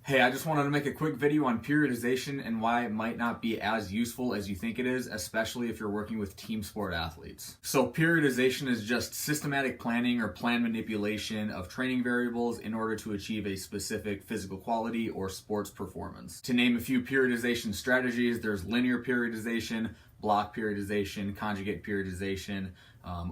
Hey, I just wanted to make a quick video on periodization and why it might not be as useful as you think it is, especially if you're working with team sport athletes. So periodization is just systematic planning or plan manipulation of training variables in order to achieve a specific physical quality or sports performance. To name a few periodization strategies, there's linear periodization, block periodization, conjugate periodization,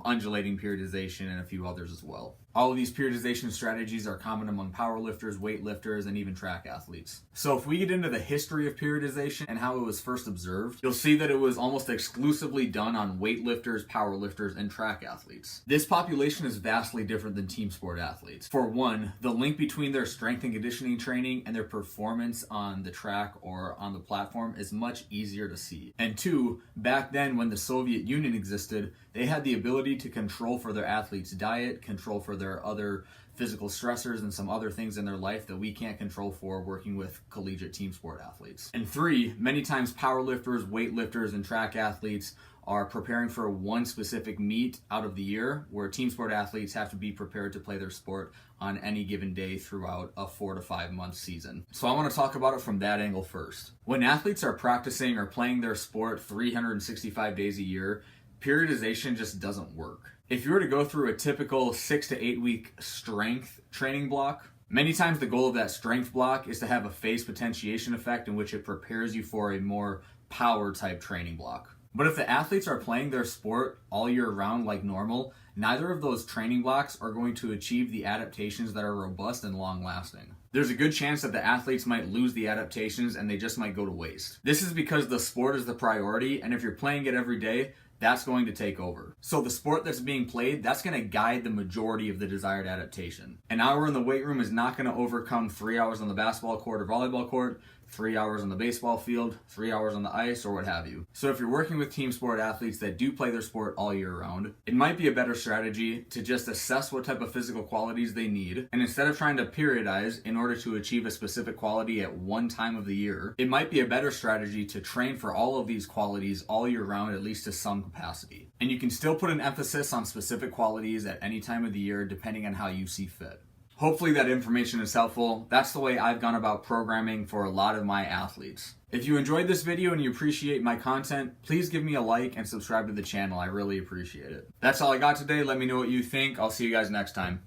undulating periodization, and a few others as well. All of these periodization strategies are common among powerlifters, weightlifters, and even track athletes. So if we get into the history of periodization and how it was first observed, you'll see that it was almost exclusively done on weightlifters, powerlifters, and track athletes. This population is vastly different than team sport athletes. For one, the link between their strength and conditioning training and their performance on the track or on the platform is much easier to see. And two, back then when the Soviet Union existed, they had the ability to control for their athletes' diet, control for their other physical stressors, and some other things in their life that we can't control for working with collegiate team sport athletes. And three, many times powerlifters, weightlifters, and track athletes are preparing for one specific meet out of the year, where team sport athletes have to be prepared to play their sport on any given day throughout a 4 to 5 month season. So I want to talk about it from that angle first. When athletes are practicing or playing their sport 365 days a year, periodization just doesn't work. If you were to go through a typical 6 to 8 week strength training block, many times the goal of that strength block is to have a phase potentiation effect in which it prepares you for a more power type training block. But if the athletes are playing their sport all year round like normal, neither of those training blocks are going to achieve the adaptations that are robust and long lasting. There's a good chance that the athletes might lose the adaptations and they just might go to waste. This is because the sport is the priority, and if you're playing it every day, that's going to take over. So the sport that's being played, that's going to guide the majority of the desired adaptation. An hour in the weight room is not going to overcome 3 hours on the basketball court or volleyball court, 3 hours on the baseball field, 3 hours on the ice, or what have you. So if you're working with team sport athletes that do play their sport all year round, it might be a better strategy to just assess what type of physical qualities they need, and instead of trying to periodize in order to achieve a specific quality at one time of the year, it might be a better strategy to train for all of these qualities all year round, at least to some capacity. And you can still put an emphasis on specific qualities at any time of the year depending on how you see fit. Hopefully that information is helpful. That's the way I've gone about programming for a lot of my athletes. If you enjoyed this video and you appreciate my content, please give me a like and subscribe to the channel. I really appreciate it. That's all I got today. Let me know what you think. I'll see you guys next time.